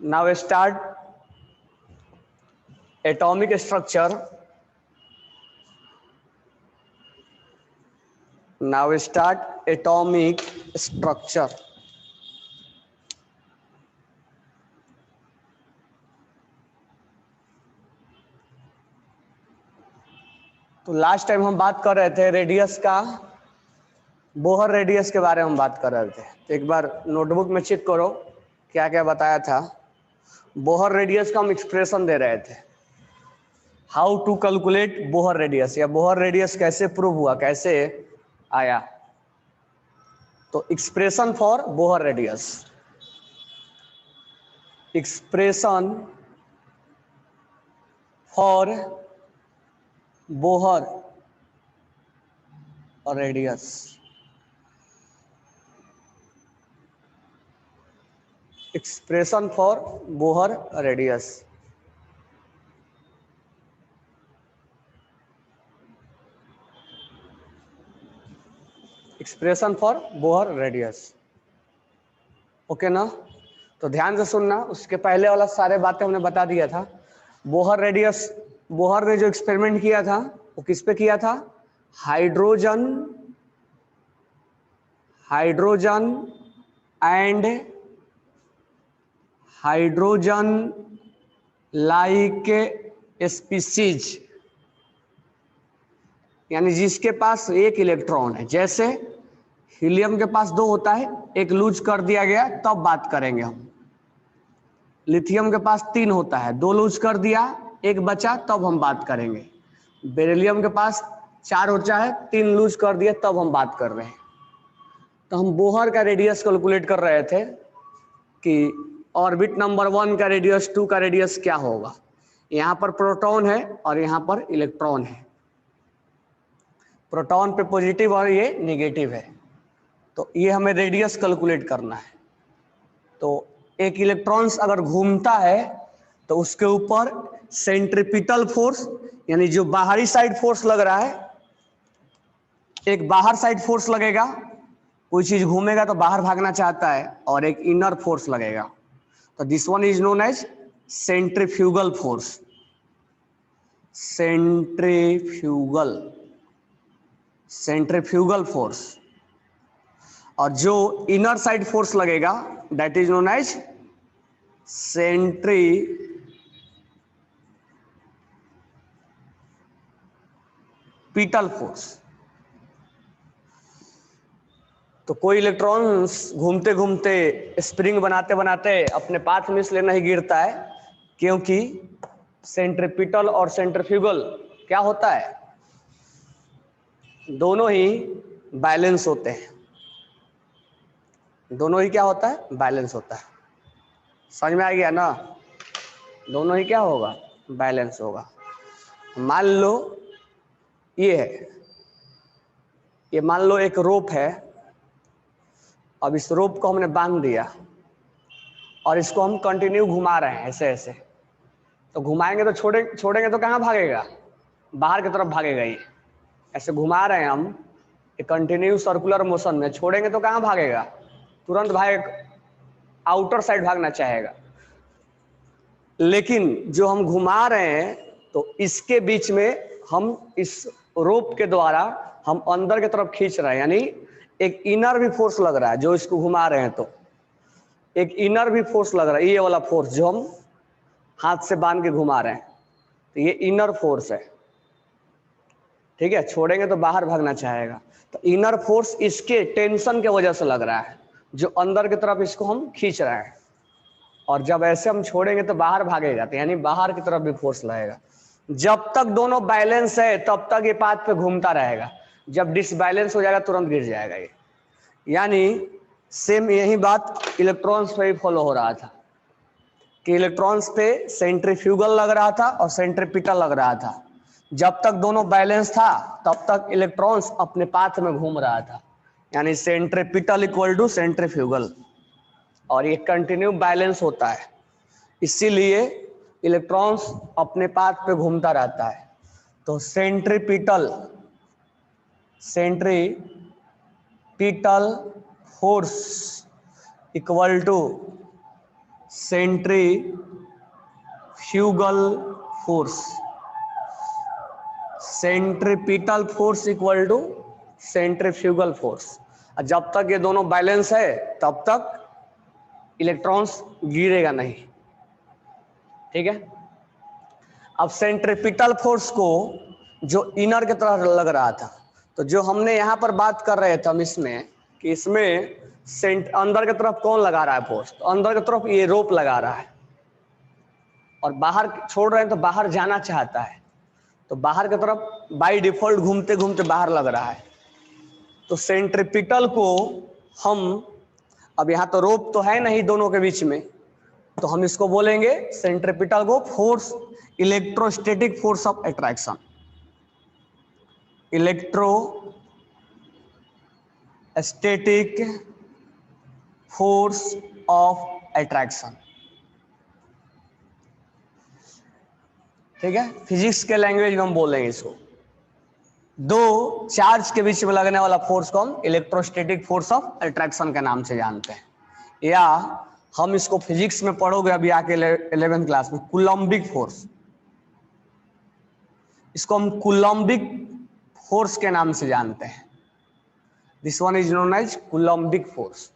Now start atomic structure. Now start atomic structure. तो last time हम बात कर रहे थे रेडियस का, बोहर रेडियस के बारे में हम बात कर रहे थे। तो एक बार नोटबुक में चेक करो क्या क्या बताया था। बोहर रेडियस का हम एक्सप्रेशन दे रहे थे, how to calculate Bohr radius, या बोहर रेडियस कैसे प्रूव हुआ, कैसे आया। तो expression for Bohr radius, expression for Bohr radius, expression for Bohr radius. Expression for Bohr radius, okay ना। तो ध्यान से सुनना, उसके पहले वाला सारे बातें हमने बता दिया था। बोहर रेडियस, बोहर ने जो एक्सपेरिमेंट किया था वो किस पे किया था? Hydrogen, hydrogen and hydrogen like species, यानी जिसके पास एक इलेक्ट्रॉन है। जैसे हीलियम के पास 2 होता है, एक लूज कर दिया गया तब बात करेंगे हम। लिथियम के पास 3 होता है, 2 लूज कर दिया, एक बचा, तब हम बात करेंगे। बेरिलियम के पास 4 होता है, 3 लूज कर दिया, तब हम बात कर रहे हैं। तो हम बोहर का रेडियस कैलकुलेट कर रहे थे कि ऑर्बिट नंबर 1 का रेडियस, 2 का रेडियस क्या होगा। यहाँ पर प्रोटॉन है और यहाँ पर इलेक्ट्रॉन है। प्रोटॉन पे पॉजिटिव और ये नेगेटिव है, तो ये हमें रेडियस कैलकुलेट करना है। तो एक इलेक्ट्रॉन अगर घूमता है तो उसके ऊपर सेंट्रीपिटल फोर्स, यानी जो बाहरी साइड फोर्स लग रहा है, एक बाहर साइड फोर्स लगेगा, कोई चीज घूमेगा तो बाहर भागना चाहता है, और एक इनर फोर्स लगेगा। तो this one is known as centrifugal force, centrifugal, centrifugal force. और जो इनर साइड फोर्स लगेगा that is known as centripetal force. तो कोई इलेक्ट्रॉन्स घूमते घूमते, स्प्रिंग बनाते बनाते अपने पाथ में इसलिए नहीं गिरता है क्योंकि सेंट्रीपिटल और सेंट्रीफ्यूगल क्या होता है, दोनों ही बैलेंस होते हैं। दोनों ही क्या होता है? बैलेंस होता है। समझ में आ गया ना? दोनों ही क्या होगा? बैलेंस होगा। मान लो ये है, ये मान लो एक रोप है। अब इस रोप को हमने बांध दिया और इसको हम कंटिन्यू घुमा रहे हैं ऐसे ऐसे। तो घुमाएंगे तो छोड़ेंगे तो कहाँ भागेगा? बाहर की तरफ भागेगा। ये ऐसे घुमा रहे हैं हम कंटिन्यू सर्कुलर मोशन में, छोड़ेंगे तो कहाँ भागेगा? तुरंत भाग, आउटर साइड भागना चाहेगा। लेकिन जो हम घुमा रहे हैं तो इसके बीच में हम इस रोप के द्वारा हम अंदर की तरफ खींच रहे हैं, यानी एक इनर भी फोर्स लग रहा है जो इसको घुमा रहे हैं। तो एक इनर भी फोर्स लग रहा है, ये वाला फोर्स जो हम हाथ से बांध के घुमा रहे हैं, तो ये इनर फोर्स है। ठीक है, छोड़ेंगे तो बाहर भागना चाहेगा। तो इनर फोर्स इसके टेंशन के वजह से लग रहा है, जो अंदर की तरफ इसको हम खींच रहे हैं। और जब ऐसे हम छोड़ेंगे तो बाहर भागेगा, तो यानी बाहर की तरफ भी फोर्स लगेगा। जब तक दोनों बैलेंस है तब तक ये पाथ पे घूमता रहेगा। जब डिसबैलेंस हो जाएगा तुरंत गिर जाएगा ये। यानी सेम यही बात इलेक्ट्रॉन्स पे भी फॉलो हो रहा था कि इलेक्ट्रॉन्स पे सेंट्रीफ्यूगल लग रहा था और सेंट्रीपिटल लग रहा था। जब तक दोनों बैलेंस था तब तक इलेक्ट्रॉन्स अपने पाथ में घूम रहा था, यानी सेंट्रीपिटल इक्वल टू सेंट्रीफ्यूगल, और ये कंटिन्यू बैलेंस होता है। इसीलिए इलेक्ट्रॉन्स अपने पाथ पे घूमता रहता है। तो centripetal, centripetal force equal to centrifugal force, centripetal force equal to centrifugal force. जब तक ये दोनों बैलेंस है तब तक इलेक्ट्रॉन्स गिरेगा नहीं, ठीक है। अब सेंट्रीपिटल फोर्स को जो इनर की तरह लग रहा था, तो जो हमने यहां पर बात कर रहे थे हम इसमें कि इसमें अंदर की तरफ कौन लगा रहा है फोर्स, तो अंदर की तरफ ये रोप लगा रहा है और बाहर छोड़ रहे हैं तो बाहर जाना चाहता है, तो बाहर की तरफ बाय डिफॉल्ट घूमते घूमते बाहर लग रहा है। तो सेंट्रीपिटल को हम, अब यहां तो रोप तो है नहीं दोनों के बीच में, तो हम इसको बोलेंगे सेंट्रीपिटल को force, electrostatic force of attraction, electrostatic force of attraction, ठीक है। फिजिक्स के लैंग्वेज में हम बोलेंगे इसको। दो चार्ज के बीच में लगने वाला फोर्स को हम इलेक्ट्रोस्टैटिक फोर्स ऑफ अट्रैक्शन के नाम से जानते हैं, या हम इसको फिजिक्स में पढ़ोगे अभी आके 11th क्लास में, कूलम्बिक फोर्स, इसको हम कूलम्बिक फोर्स के नाम से जानते हैं। This one is known as coulombic force.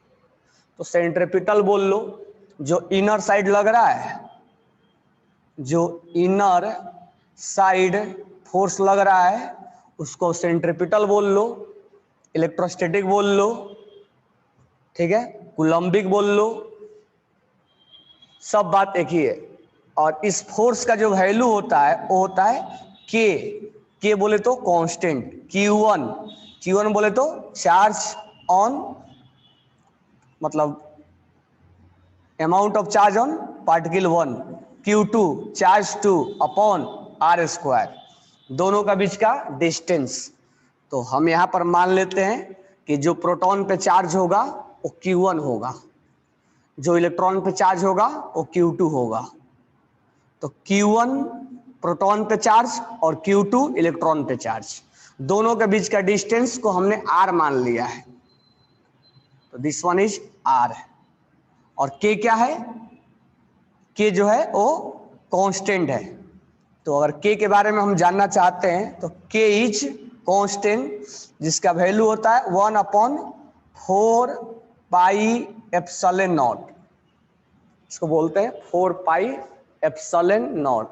तो सेंट्रीपिटल बोल लो, जो इनर साइड लग रहा है, जो इनर साइड फोर्स लग रहा है उसको सेंट्रीपिटल बोल लो, इलेक्ट्रोस्टैटिक बोल लो, ठीक है, कूलम्बिक बोल लो, सब बात एक ही है। और इस फोर्स का जो वैल्यू होता है वो होता है के बोले तो कांस्टेंट, Q1 बोले तो चार्ज ऑन, मतलब amount of charge on particle 1, Q2 charge 2 upon r², दोनों का बीच का डिस्टेंस। तो हम यहां पर मान लेते हैं कि जो प्रोटॉन पे चार्ज होगा वो Q1 होगा, जो इलेक्ट्रॉन पे चार्ज होगा वो Q2 होगा। तो Q1 प्रोटॉन पे चार्ज और Q2 इलेक्ट्रॉन पे चार्ज, दोनों के बीच का डिस्टेंस को हमने r मान लिया है, तो दिस वन इज r। और k क्या है, k जो है वो कांस्टेंट है। तो अगर k के बारे में हम जानना चाहते हैं तो k इज कांस्टेंट, जिसका वैल्यू होता है 1/4πε0, इसको बोलते हैं 4πε0,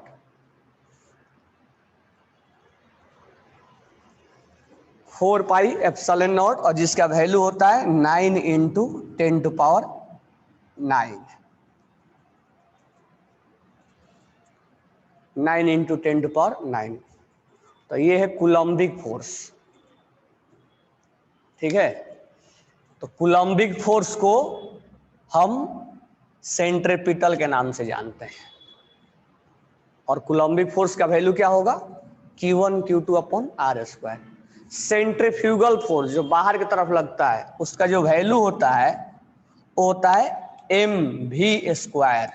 4πε0, और जिसका वैल्यू होता है 9 × 10⁹, 9 × 10⁹। तो ये है कूलम्बिक फोर्स, ठीक है। तो कूलम्बिक फोर्स को हम सेंट्रीपिटल के नाम से जानते हैं, और कूलम्बिक फोर्स का वैल्यू क्या होगा, Q1 Q2 upon r²। Centrifugal force जो बाहर की तरफ लगता है उसका जो वैल्यू होता है वो होता है mv²/r।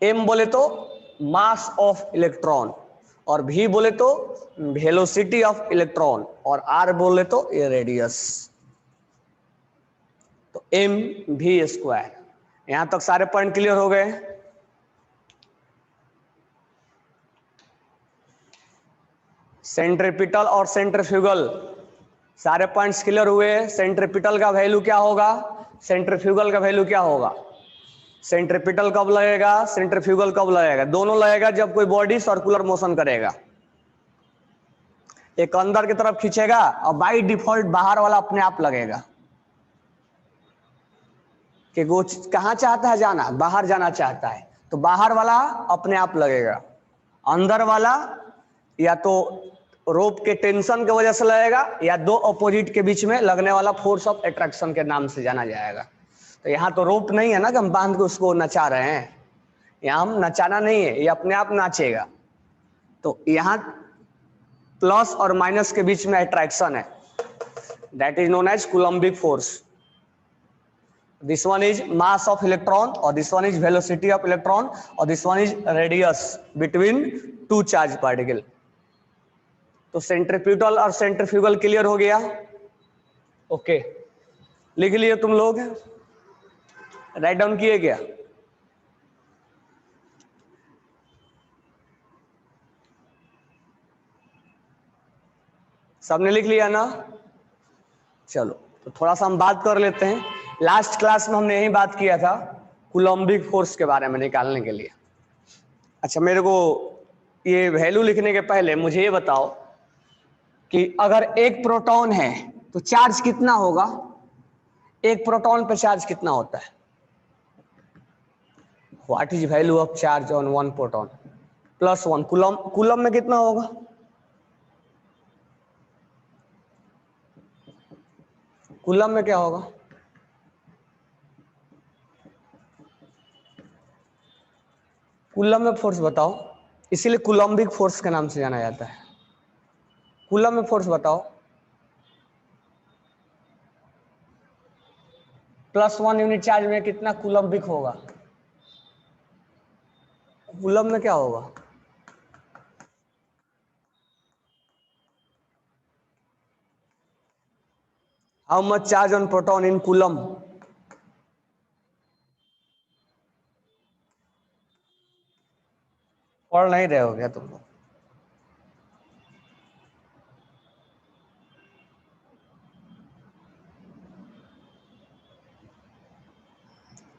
m बोले तो मास ऑफ इलेक्ट्रॉन, और v बोले तो वेलोसिटी ऑफ इलेक्ट्रॉन, और r बोले तो ये रेडियस। तो mv²। यहां तक सारे पॉइंट क्लियर हो गए। सेंट्रीपिटल और सेंट्रीफ्यूगल सारे पॉइंट्स क्लियर हुए। सेंट्रीपिटल का वैल्यू क्या होगा, सेंट्रीफ्यूगल का वैल्यू क्या होगा, सेंट्रीपिटल कब लगेगा, सेंट्रीफ्यूगल कब लगेगा, दोनों लगेगा जब कोई बॉडी सर्कुलर मोशन करेगा, एक अंदर की तरफ खींचेगा और बाय डिफॉल्ट बाहर वाला अपने आप लगेगा, कि वो कहां चाहता है जाना, बाहर जाना चाहता है, तो बाहर वाला अपने आप लगेगा, अंदर वाला या तो रोप के टेंशन की वजह से लगेगा या दो अपोजिट के बीच में लगने वाला फोर्स ऑफ अट्रैक्शन के नाम से जाना जाएगा। तो यहाँ तो रोप नहीं है ना कि हम बांध के उसको नचा रहे हैं, यहाँ हम नचाना नहीं है, ये अपने आप नाचेगा। तो यहाँ प्लस और माइनस के बीच में अट्रैक्शन है, that is known as coulombic force. This one is mass of electron और this one is velocity of electron और this one is radius between two charge particle. तो सेंट्रीपिटल और सेंट्रीफ्यूगल क्लियर हो गया, okay. लिख लिए तुम लोग, राइट डाउन किए क्या? सबने लिख लिया ना? चलो तो थोड़ा सा हम बात कर लेते हैं। लास्ट क्लास में हमने यही बात किया था कूलम्बिक फोर्स के बारे में निकालने के लिए। अच्छा, मेरे को ये वैल्यू लिखने के पहले मुझे ये बताओ कि अगर एक प्रोटॉन है तो चार्ज कितना होगा? एक प्रोटॉन पे चार्ज कितना होता है? What is value of charge on one proton? +1 coulomb. Coulomb में कितना होगा? कूलम में क्या होगा? कूलम में फोर्स बताओ, इसीलिए कूलम्बिक फोर्स के नाम से जाना जाता है। कूलम में फोर्स बताओ। +1 यूनिट चार्ज में कितना कूलम्बिक होगा? कूलम में क्या होगा? How much charge on proton in coulomb? पढ़ नहीं रहे हो क्या तुम लोग?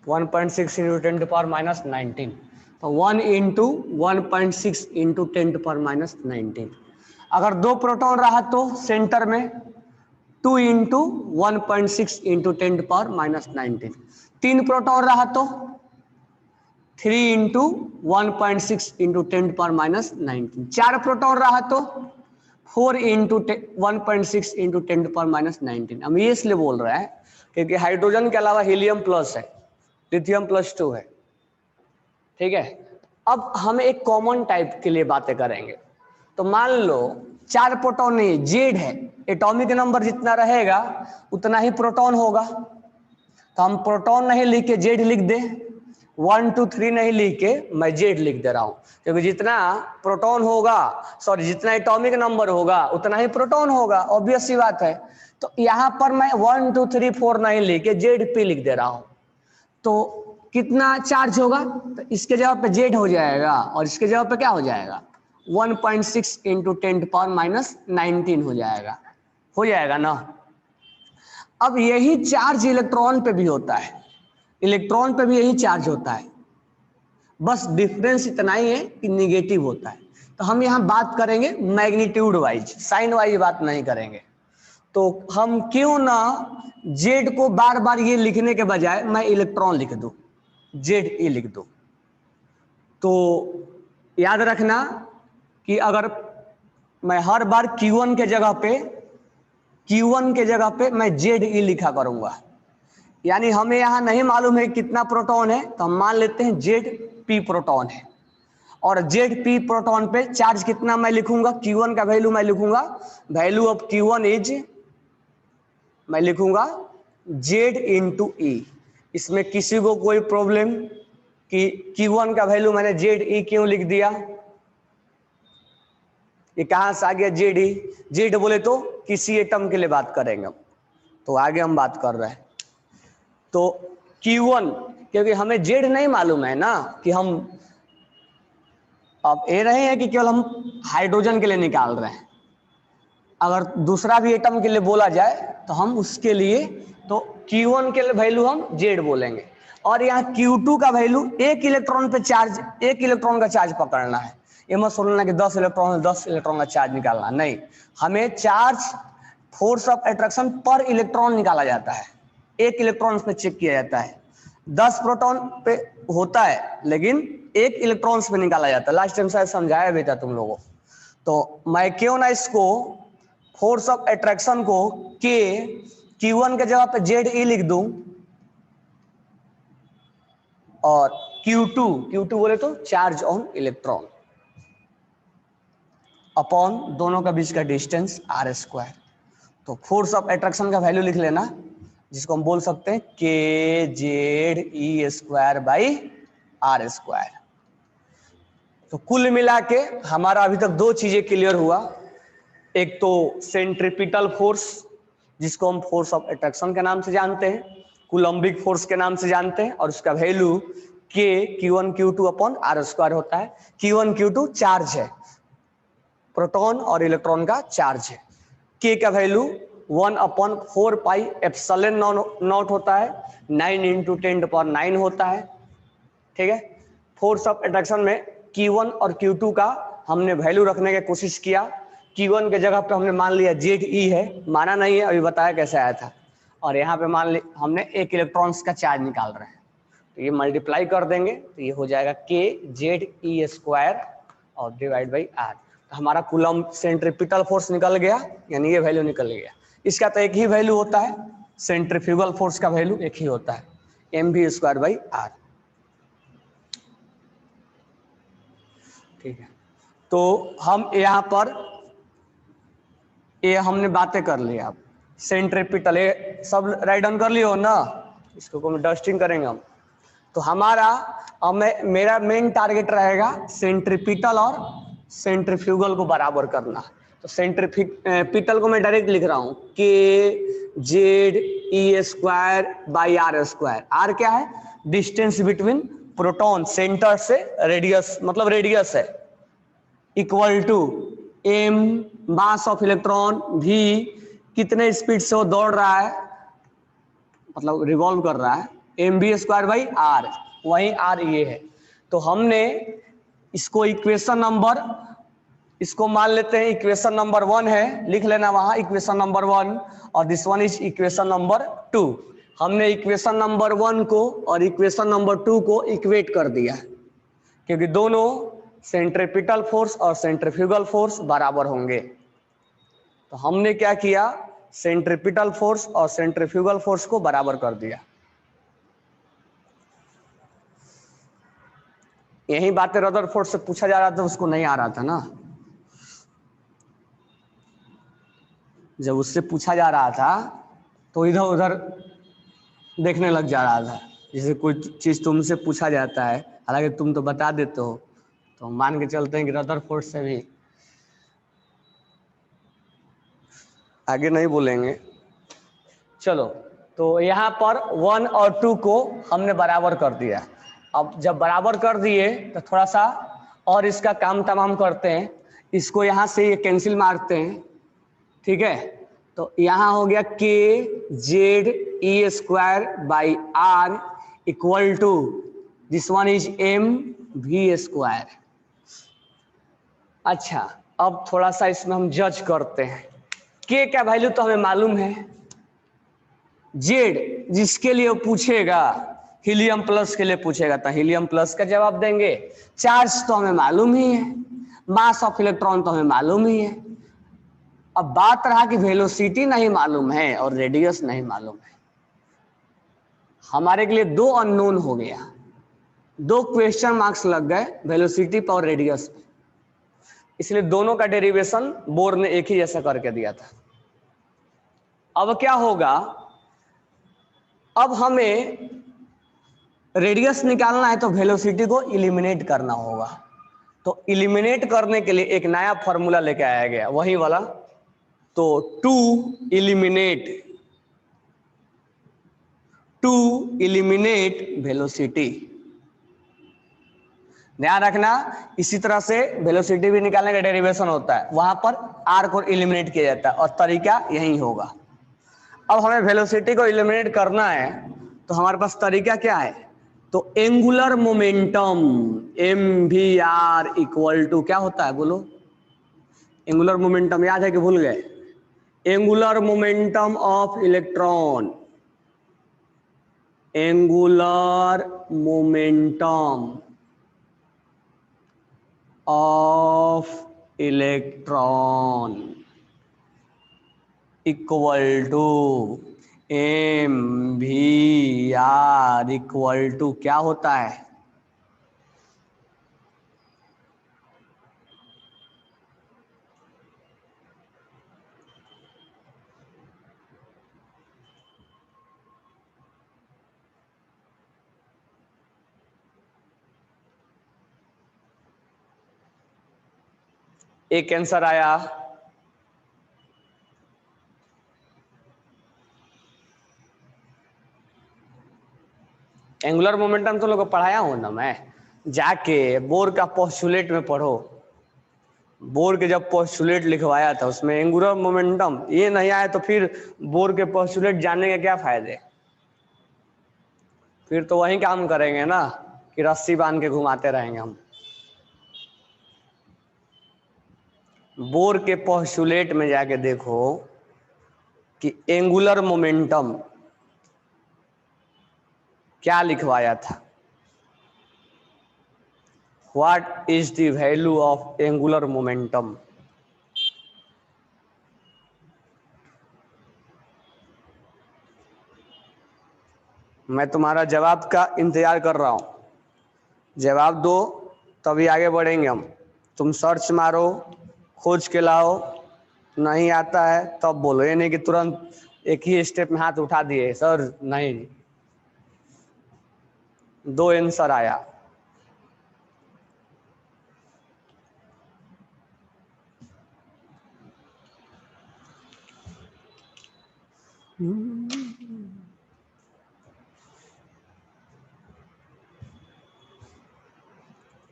One 1.6 into 10⁻19। तो 1 इंटू 1.6 इंटू 10⁻19। अगर दो प्रोटॉन रहा तो सेंटर में 2 इंटू 1.6 इंटू 10⁻19। तीन प्रोटॉन रहा तो 3 इंटू 1.6 इंटू 10⁻19। चार प्रोटॉन रहा तो 4 इंटू 1.6 इंटू 10⁻19। हम ये इसलिए बोल रहे हैं क्योंकि हाइड्रोजन के अलावा हीलियम प्लस है, लिथियम +2 है। ठीक है, अब हम एक कॉमन टाइप के लिए बातें करेंगे। तो मान लो चार प्रोटॉन नहीं, जेड है, एटॉमिक नंबर जितना रहेगा उतना ही प्रोटॉन होगा। तो हम प्रोटॉन नहीं लिख के जेड लिख दे, 1 2 3 नहीं लिख के मैं जेड लिख दे रहा हूं, क्योंकि जितना प्रोटॉन होगा, सॉरी जितना एटॉमिक नंबर होगा उतना ही प्रोटॉन होगा, ऑब्वियस सी बात है। तो यहां पर मैं 1 2 3 4 नहीं लिख के जेड पी लिख दे रहा हूं। तो कितना चार्ज होगा? तो इसके जगह पे जेड हो जाएगा और इसके जगह पे क्या हो जाएगा? 1.6 इंटू 10⁻19 हो जाएगा ना? अब यही चार्ज इलेक्ट्रॉन पे भी होता है, इलेक्ट्रॉन पे भी यही चार्ज होता है, बस डिफरेंस इतना ही है कि निगेटिव होता है। तो हम यहाँ बात करेंगे मैग्नीट्यूड वाइज, साइन वाइज बात नहीं करेंगे। तो हम क्यों ना जेड को बार बार ये लिखने के बजाय मैं इलेक्ट्रॉन लिख दूं, जेड ई लिख दूं। तो याद रखना कि अगर मैं हर बार Q1 के जगह पे मैं जेड ई लिखा करूंगा, यानी हमें यहां नहीं मालूम है कितना प्रोटॉन है, तो हम मान लेते हैं जेड पी प्रोटॉन है। और जेड पी प्रोटॉन पे चार्ज कितना मैं लिखूंगा? Q1 का वैल्यू मैं लिखूंगा, वैल्यू ऑफ Q1 इज, मैं लिखूंगा जेड इंटू ई। इसमें किसी को कोई प्रॉब्लम कि Q1 का वैल्यू मैंने जेड ई क्यों लिख दिया? ये कहां से आ गया जेड ई? जेड बोले तो किसी एटम के लिए बात करेंगे हम, तो आगे हम बात कर रहे हैं। तो Q1, क्योंकि हमें जेड नहीं मालूम है ना, कि हम अब ये नहीं है कि केवल हम हाइड्रोजन के लिए निकाल रहे हैं, अगर दूसरा भी एटम के लिए बोला जाए तो हम उसके लिए तो Q1 के लिए वैल्यू हम जेड बोलेंगे। और यहाँ Q2 का वैल्यू एक इलेक्ट्रॉन पे चार्ज, एक इलेक्ट्रॉन का चार्ज पकड़ना है। ये मत सोचना कि 10 इलेक्ट्रॉन का चार्ज निकालना, नहीं, हमें चार्ज फोर्स ऑफ अट्रैक्शन पर इलेक्ट्रॉन निकाला जाता है, एक इलेक्ट्रॉन पे चेक किया जाता है। 10 प्रोटॉन पे होता है लेकिन एक इलेक्ट्रॉन्स पे निकाला जाता है। लास्ट टाइम शायद समझाया भी था तुम लोगों। तो मैं क्यों ना इसको फोर्स ऑफ अट्रैक्शन को के Q1 के जगह पे जेड ई लिख दूं, और Q2 बोले तो चार्ज ऑन इलेक्ट्रॉन अपॉन दोनों का बीच का डिस्टेंस r²। तो फोर्स ऑफ अट्रैक्शन का वैल्यू लिख लेना, जिसको हम बोल सकते हैं kZe²/r²। तो कुल मिला के हमारा अभी तक दो चीजें क्लियर हुआ। एक तो सेंट्रीपिटल फोर्स जिसको हम फोर्स ऑफ अट्रैक्शन के नाम से जानते हैं, कूलम्बिक फोर्स के नाम से जानते हैं, और उसका value K Q1 Q2 upon R square होता है। Q1 Q2 चार्ज है, प्रोटॉन और इलेक्ट्रॉन का चार्ज है। K का वैल्यू 1/4 पाई एप्सिलॉन नॉट होता है, 9 × 10⁹ होता है। ठीक है, फोर्स ऑफ अट्रैक्शन में Q1 और Q2 का हमने वैल्यू रखने की कोशिश किया। Q1 के जगह पे हमने मान लिया ZE है, माना नहीं है, अभी बताया कैसे आया था। और यहाँ पे मान लिया हमने एक इलेक्ट्रॉन्स का चार्ज निकाल रहे हैं, तो ये मल्टीप्लाई कर देंगे तो ये हो जाएगा KZE² और डिवाइड बाई R। तो हमारा कूलम सेंट्रीपिटल फोर्स निकल गया, यानी ये वैल्यू निकल गया। इसका तो एक ही वैल्यू होता है, सेंट्रीफ्यूगल फोर्स का वैल्यू एक ही होता है, mv²/r। ठीक है, तो हम यहाँ पर ये हमने बातें कर ली। अब सेंट्रीपिटल ये सब राइट डाउन कर लियो ना, इसको डस्टिंग करेंगे हम। तो हमारा मेरा मेन टारगेट रहेगा सेंट्रीपिटल और सेंट्रीफ्यूगल को बराबर करना। तो सेंट्रीपिटल को मैं डायरेक्ट लिख रहा हूँ KZE²/r²। R क्या है? डिस्टेंस बिटवीन प्रोटॉन, सेंटर से रेडियस, मतलब रेडियस है, equal to m mass of electron v, कितने स्पीड से वो दौड़ रहा है, मतलब रिवॉल्व कर रहा है, mv²/r। वही r ये है। तो हमने इसको इक्वेशन नंबर, इसको मान लेते हैं इक्वेशन नंबर 1 है, लिख लेना वहां इक्वेशन नंबर 1, और this one is equation number 2। हमने इक्वेशन नंबर 1 को और इक्वेशन नंबर 2 को इक्वेट कर दिया, क्योंकि दोनों सेंट्रीपिटल फोर्स और सेंट्रीफ्यूगल फोर्स बराबर होंगे। तो हमने क्या किया, सेंट्रीपिटल फोर्स और सेंट्रीफ्यूगल फोर्स को बराबर कर दिया। यही बातें रदरफोर्ड से पूछा जा रहा था, उसको नहीं आ रहा था ना। जब उससे पूछा जा रहा था तो इधर उधर देखने लग जा रहा था, जैसे कोई चीज तुमसे पूछा जाता है, हालांकि तुम तो बता देते हो, तो मान के चलते हैं कि रदरफोर्ड से भी आगे नहीं बोलेंगे। चलो, तो यहाँ पर 1 और 2 को हमने बराबर कर दिया। अब जब बराबर कर दिए तो थोड़ा सा और इसका काम तमाम करते हैं, इसको यहाँ से ये कैंसिल मारते हैं। ठीक है, तो यहाँ हो गया KZE²/r equal to this one is mv²। अच्छा, अब थोड़ा सा इसमें हम जज करते हैं। K का वैल्यू तो हमें मालूम है, Z जिसके लिए पूछेगा, हीलियम प्लस के लिए पूछेगा तो हीलियम प्लस का जवाब देंगे। चार्ज तो हमें मालूम ही है, मास ऑफ इलेक्ट्रॉन तो हमें मालूम ही है। अब बात रहा कि वेलोसिटी नहीं मालूम है और रेडियस नहीं मालूम है। हमारे के लिए दो अननोन हो गया, दो क्वेश्चन मार्क्स लग गए वेलोसिटी पर और रेडियस पे। इसलिए दोनों का डेरिवेशन बोर ने एक ही जैसा करके दिया था। अब क्या होगा, अब हमें रेडियस निकालना है तो वेलोसिटी को इलिमिनेट करना होगा। तो इलिमिनेट करने के लिए एक नया फॉर्मूला लेके आया गया, वही वाला। तो टू इलिमिनेट वेलोसिटी, ध्यान रखना। इसी तरह से वेलोसिटी भी निकालने का डेरिवेशन होता है, वहां पर आर को इलिमिनेट किया जाता है और तरीका यही होगा। अब हमें वेलोसिटी को इलिमिनेट करना है तो हमारे पास तरीका क्या है, तो angular momentum mvr equal to क्या होता है, बोलो। एंगुलर मोमेंटम याद है कि भूल गए? Angular momentum of electron, angular momentum of electron equal to mvr equal to क्या होता है, एक आंसर आया। एंगुलर मोमेंटम तो लोगों को पढ़ाया हूं ना मैं, जाके बोर का पोस्टुलेट में पढ़ो। बोर के जब पोस्टुलेट लिखवाया था उसमें एंगुलर मोमेंटम ये नहीं आया तो फिर बोर के पोस्टुलेट जानने के क्या फायदे? फिर तो वही काम करेंगे ना कि रस्सी बांध के घुमाते रहेंगे हम। बोर के पोस्टुलेट में जाके देखो कि एंगुलर मोमेंटम क्या लिखवाया था। What is the value of angular momentum? मैं तुम्हारा जवाब का इंतजार कर रहा हूं, जवाब दो तभी आगे बढ़ेंगे हम। तुम सर्च मारो, खोज के लाओ, नहीं आता है तब बोलो, ये नहीं कि तुरंत एक ही स्टेप में हाथ उठा दिए सर नहीं। दो आंसर आया।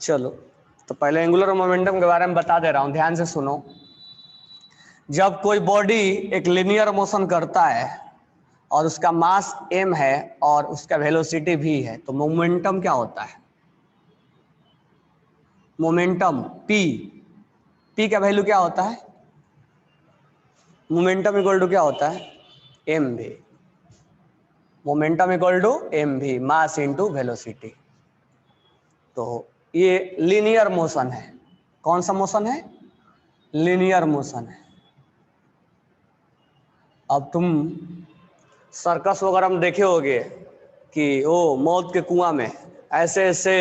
चलो तो पहले एंगुलर मोमेंटम के बारे में बता दे रहा हूं, ध्यान से सुनो। जब कोई बॉडी एक लिनियर मोशन करता है और उसका मास m है और उसका वेलोसिटी v है तो मोमेंटम क्या होता है? मोमेंटम p का वैल्यू क्या होता है? मोमेंटम इक्वल टू क्या होता है? mv। Momentum equal to mv, mass into velocity. तो ये लीनियर मोशन है। कौन सा मोशन है? लीनियर मोशन है। अब तुम सर्कस वगैरह में देखे होगे कि वो मौत के कुआं में ऐसे ऐसे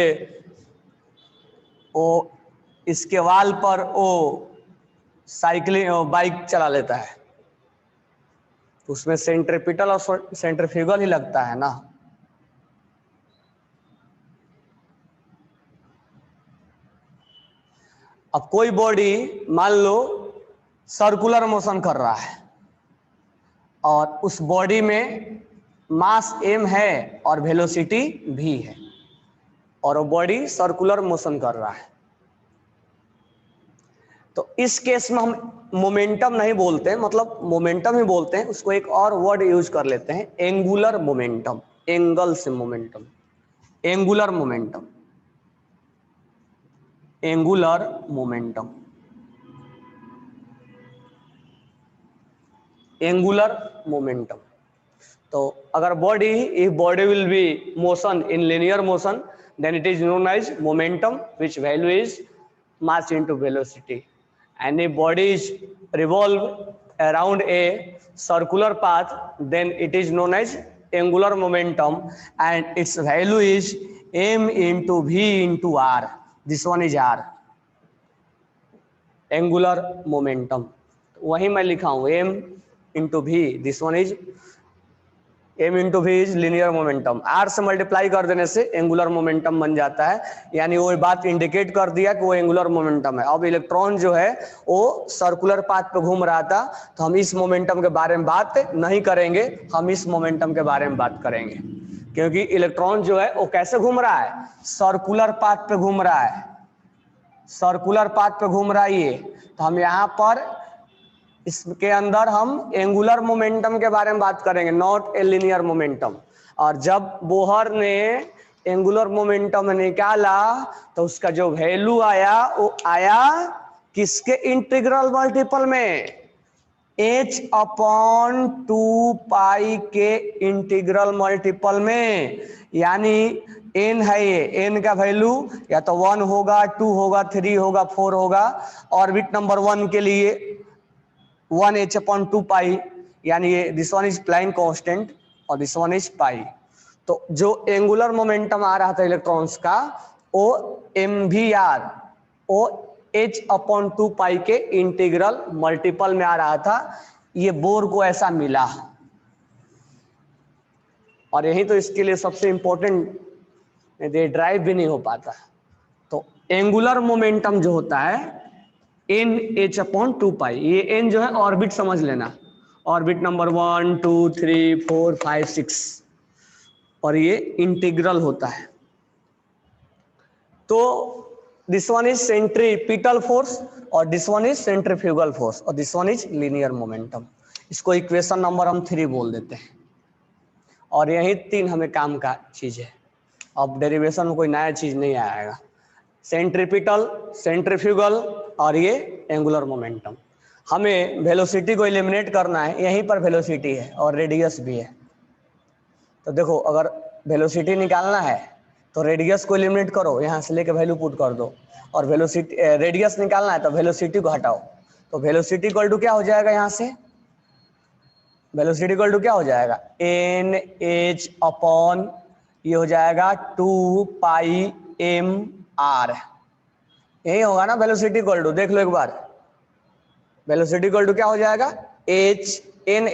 वो इसके वाल पर वो साइकिलिंग बाइक चला लेता है, उसमें सेंट्रीपिटल और सेंट्रीफ्यूगल ही लगता है ना। अब कोई बॉडी मान लो सर्कुलर मोशन कर रहा है और उस बॉडी में मास m है और वेलोसिटी v है और वो बॉडी सर्कुलर मोशन कर रहा है, तो इस केस में हम मोमेंटम नहीं बोलते हैं, मतलब मोमेंटम ही बोलते हैं, उसको एक और वर्ड यूज कर लेते हैं, एंगुलर मोमेंटम। एंगल से momentum, angular momentum, angular momentum, angular momentum. तो अगर body, if body will be motion in linear motion then it is known as momentum, which value is mass into velocity. And if body is revolve around a circular path then it is known as angular momentum and its value is m into v into r. This one is r, angular momentum। वही मैं लिखा हूं m into v, this one is m into V is linear momentum. r से multiply कर देने से angular momentum बन जाता है, यानी वो बात इंडिकेट कर दिया कि वो एंगुलर मोमेंटम है। अब इलेक्ट्रॉन जो है वो सर्कुलर पाथ पे घूम रहा था तो हम इस मोमेंटम के बारे में बात नहीं करेंगे, हम इस मोमेंटम के बारे में बात करेंगे, क्योंकि इलेक्ट्रॉन जो है वो कैसे घूम रहा है? सर्कुलर पाथ पे घूम रहा है, सर्कुलर पाथ पे घूम रहा है ये। तो हम यहाँ पर इसके अंदर हम एंगुलर मोमेंटम के बारे में बात करेंगे, नॉट ए लिनियर मोमेंटम। और जब बोहर ने एंगुलर मोमेंटम निकाला तो उसका जो वैल्यू आया वो आया किसके इंटीग्रल मल्टीपल में? h अपॉन 2 पाई के इंटीग्रल मल्टीपल में। यानी n है ये, n का वैल्यू या तो 1 होगा, 2 होगा, 3 होगा, 4 होगा। ऑर्बिट नंबर 1 के लिए 1h अपॉन 2 पाई, यानी ये दिस वन इज प्लाइन कांस्टेंट और दिस वन इज पाई। तो जो एंगुलर मोमेंटम आ रहा था इलेक्ट्रॉन्स का वो mvr, वो h अपॉन 2 पाई के इंटीग्रल मल्टीपल में आ रहा था। ये बोर को ऐसा मिला और यही तो इसके लिए सबसे इंपॉर्टेंट, ड्राइव भी नहीं हो पाता। तो एंगुलर मोमेंटम जो होता है एन एच अपॉन 2 पाई, ये एन जो है ऑर्बिट समझ लेना, ऑर्बिट नंबर 1 2 3 4 5 6। और ये इंटीग्रल होता है। तो this one is centripetal force और this one is centrifugal force और this one is linear momentum. इसको इक्वेशन नंबर हम 3 बोल देते हैं और यही 3 हमें काम का चीज है। अब डेरिवेशन में कोई नया चीज नहीं आएगा। सेंट्रीपिटल, सेंट्रीफ्यूगल और ये एंगुलर मोमेंटम। हमें वेलोसिटी को एलिमिनेट करना है, यहीं पर वेलोसिटी है और रेडियस भी है। तो देखो अगर वेलोसिटी निकालना है तो रेडियस को एलिमिनेट करो, यहाँ से लेके वैल्यू पुट कर दो, और वेलोसिटी रेडियस निकालना है तो वेलोसिटी को हटाओ। तो वेलोसिटी इक्वल टू क्या हो जाएगा, यहाँ से वेलोसिटी इक्वल टू क्या हो जाएगा, एन एच अपॉन ये हो जाएगा 2 पाई एम आर। यही होगा ना वेलोसिटी इक्वल टू, देख लो एक बार। वेलोसिटी इक्वल टू क्या हो जाएगा, H N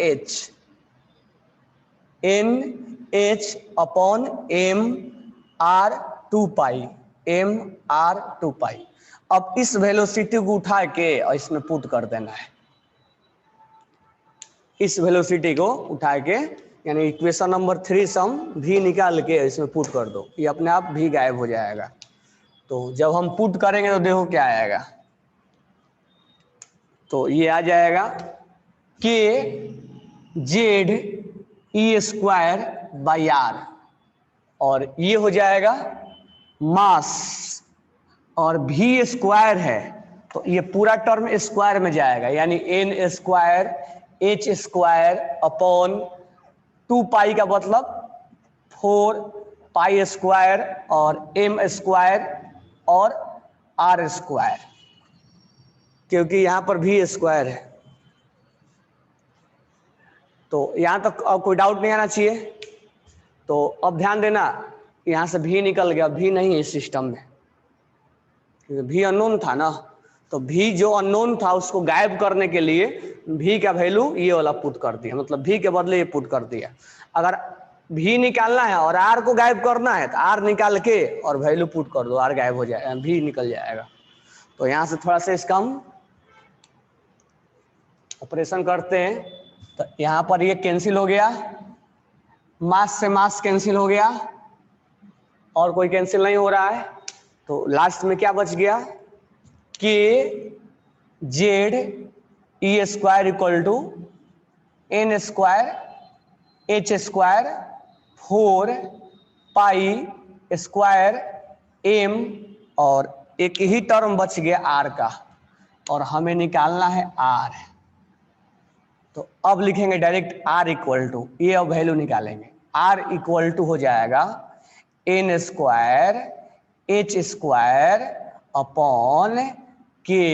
H upon M R 2 pi, M R 2 pi. अब इस वेलोसिटी को उठा के और इसमें पुट कर देना है, इस वेलोसिटी को उठा के, यानी इक्वेशन नंबर 3 से हम भी निकाल के इसमें पुट कर दो, ये अपने आप भी गायब हो जाएगा। तो जब हम पुट करेंगे तो देखो क्या आएगा, तो ये आ जाएगा K Z E square by R, और ये हो जाएगा मास, और भी स्क्वायर है तो ये पूरा टर्म स्क्वायर में जाएगा, यानी N square H square upon 2 pi का मतलब 4 पाई स्क्वायर और एम स्क्वायर और आर स्क्वायर, क्योंकि यहां पर भी स्क्वायर है। तो यहां तक अब कोई डाउट नहीं आना चाहिए। तो अब ध्यान देना, यहां से भी निकल गया, भी नहीं है इस सिस्टम में, क्योंकि भी अननोन था ना। तो भी जो अननोन था उसको गायब करने के लिए भी का वैल्यू ये वाला पुट कर दिया, मतलब भी के बदले ये पुट कर दिया। अगर भी निकालना है और आर को गायब करना है तो आर निकाल के और वैल्यू पुट कर दो, आर गायब हो जाएगा, भी निकल जाएगा। तो यहां से थोड़ा सा इसका हम ऑपरेशन करते हैं। तो यहां पर ये कैंसिल हो गया, मास से मास कैंसिल हो गया, और कोई कैंसिल नहीं हो रहा है। तो लास्ट में क्या बच गया, K Z E square equal to N square H square 4 pi square M, और एक ही टर्म बच गया आर का, और हमें निकालना है आर। तो अब लिखेंगे डायरेक्ट आर इक्वल टू, ये अब वैल्यू निकालेंगे, आर इक्वल टू हो जाएगा N square H square upon K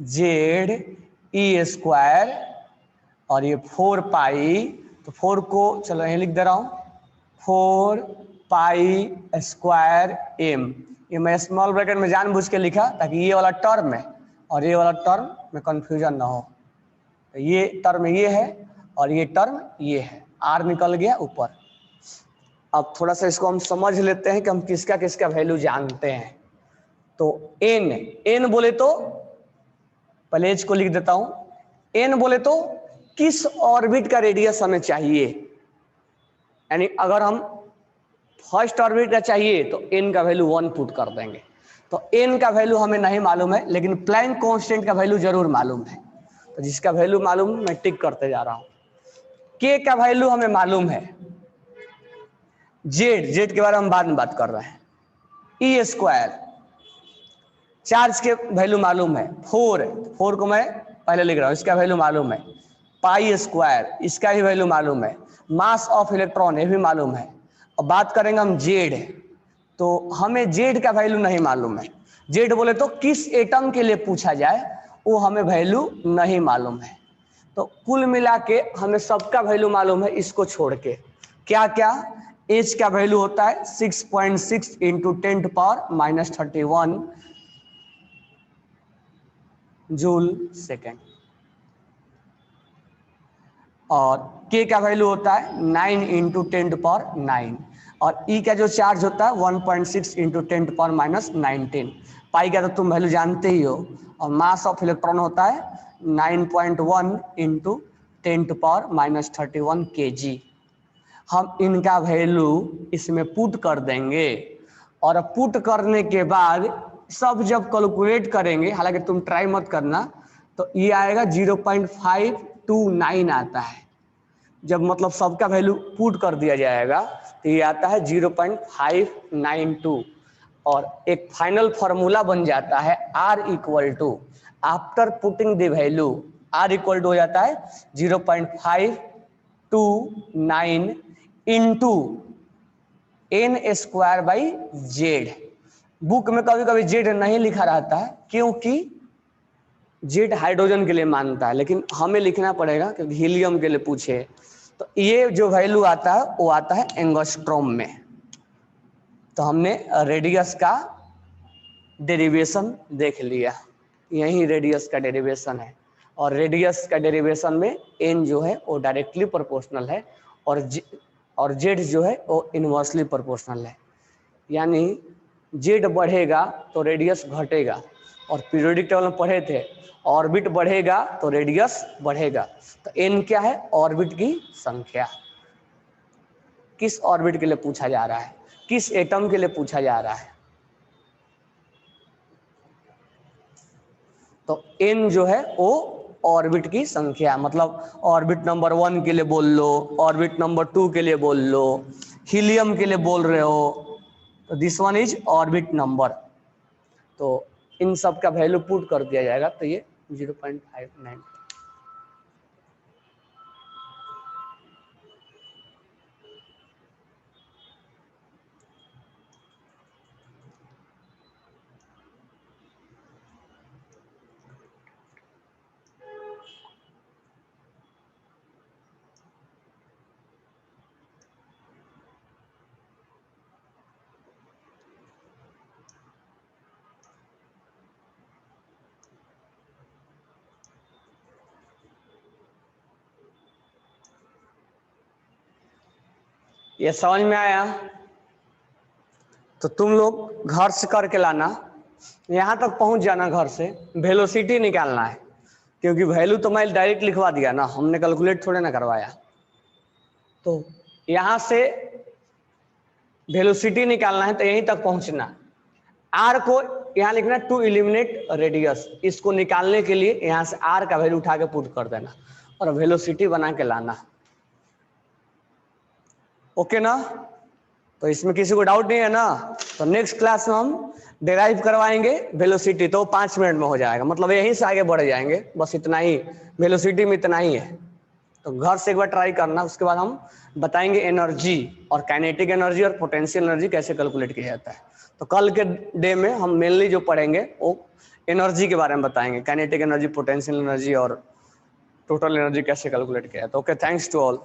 Z E square, और ये 4 पाई, तो 4 को चलो यहीं लिख दे रहा हूं, 4 पाई स्क्वायर एम। ये मैं स्मॉल ब्रैकेट में जानबूझ के लिखा ताकि ये वाला टर्म है और ये वाला टर्म में कंफ्यूजन ना हो। ये टर्म ये है और ये टर्म ये है, आर निकल गया ऊपर। अब थोड़ा सा इसको हम समझ लेते हैं कि हम किसका किसका वैल्यू जानते हैं। तो एन बोले तो पहले एच को लिख देता हूं, एन बोले तो किस ऑर्बिट का रेडियस हमें चाहिए, यानी अगर हम फर्स्ट ऑर्बिट का चाहिए तो एन का वैल्यू 1 पुट कर देंगे। तो एन का वैल्यू हमें नहीं मालूम है, लेकिन प्लैंक कांस्टेंट का वैल्यू जरूर मालूम है। तो जिसका वैल्यू मालूम मैं टिक करते जा रहा हूं। के का वैल्यू हमें मालूम है, जेड के बारे में हम बाद में बात कर रहे हैं। ई स्क्वायर चार्ज के वैल्यू मालूम है, 4 को मैं पहले लिख रहा हूं, इसका वैल्यू मालूम है। पाई स्क्वायर इसका भी वैल्यू मालूम है। मास ऑफ इलेक्ट्रॉन ये भी मालूम है। अब बात करेंगे हम जेड, तो हमें जेड का वैल्यू नहीं मालूम है। जेड बोले तो किस एटम के लिए पूछा जाए वो हमें वैल्यू नहीं मालूम है। तो कुल मिला के हमें सबका वैल्यू मालूम है, इसको छोड़ के। क्या क्या, एच का वैल्यू होता है 6.6 इंटू 10⁻31 जूल सेकेंड, और के का वैल्यू होता है 9 इंटू 10⁻9, और ई का जो चार्ज होता है 1.6 इंटू 10⁻19। पाई का तो तुम वैल्यू जानते ही हो, और मास ऑफ इलेक्ट्रॉन होता है 9.1 इंटू 10⁻31 kg। हम इनका वैल्यू इसमें पुट कर देंगे और पुट करने के बाद सब जब कैलकुलेट करेंगे, हालांकि तुम ट्राई मत करना, तो ये आएगा 0.529 आता है। जब मतलब सबका वैल्यू पुट कर दिया जाएगा तो ये आता है 0.592 और एक फाइनल फार्मूला बन जाता है R equal to, after putting the value R equal to हो जाता है 0.529 इंटू n²/z। बुक में कभी कभी z नहीं लिखा रहता है क्योंकि z हाइड्रोजन के लिए मानता है, लेकिन हमें लिखना पड़ेगा क्योंकि हीलियम के लिए पूछे। तो ये जो वैल्यू आता है वो आता है एंगस्ट्रॉम में। तो हमने रेडियस का डेरिवेशन देख लिया, यही रेडियस का डेरिवेशन है और रेडियस का डेरिवेशन में n जो है वो डायरेक्टली प्रोपोर्शनल है और z जो है वो इनवर्सली प्रोपोर्शनल है। यानी z बढ़ेगा तो रेडियस घटेगा, और पीरियोडिक टेबल में पढ़े थे ऑर्बिट बढ़ेगा तो रेडियस बढ़ेगा। तो n क्या है? ऑर्बिट की संख्या। किस ऑर्बिट के लिए पूछा जा रहा है? किस एटम के लिए पूछा जा रहा है? तो n जो है वो ऑर्बिट की संख्या, मतलब ऑर्बिट नंबर 1 के लिए बोल लो, ऑर्बिट नंबर 2 के लिए बोल लो, हीलियम के लिए बोल रहे हो तो this one is orbit number. तो इन सब का वैल्यू पुट कर दिया जाएगा तो ये 0.59। ये समझ में आया? तो तुम लोग घर से करके लाना, यहाँ तक पहुँच जाना, घर से वेलोसिटी निकालना है, क्योंकि वैल्यू तो मैं डायरेक्ट लिखवा दिया ना, हमने कैलकुलेट थोड़े ना करवाया। तो यहाँ से वेलोसिटी निकालना है तो यहीं तक पहुँचना। आर को यहाँ लिखना टू एलिमिनेट रेडियस, इसको निकालने के लिए यहाँ से आर का वैल्यू उठा के पुट कर देना और वेलोसिटी बना के लाना। ओके ना? तो इसमें किसी को डाउट नहीं है ना? तो नेक्स्ट क्लास में हम डिराइव करवाएंगे वेलोसिटी, तो 5 मिनट में हो जाएगा, मतलब यहीं से आगे बढ़ जाएंगे, बस इतना ही वेलोसिटी में इतना ही है। तो घर से एक बार ट्राई करना, उसके बाद हम बताएंगे एनर्जी और काइनेटिक एनर्जी और पोटेंशियल एनर्जी कैसे कैलकुलेट किया जाता है। तो कल के डे में हम मेनली जो पढ़ेंगे वो एनर्जी के बारे में बताएंगे, काइनेटिक एनर्जी, पोटेंशियल एनर्जी और टोटल एनर्जी कैसे कैलकुलेट किया जाता है। Okay, thanks to all.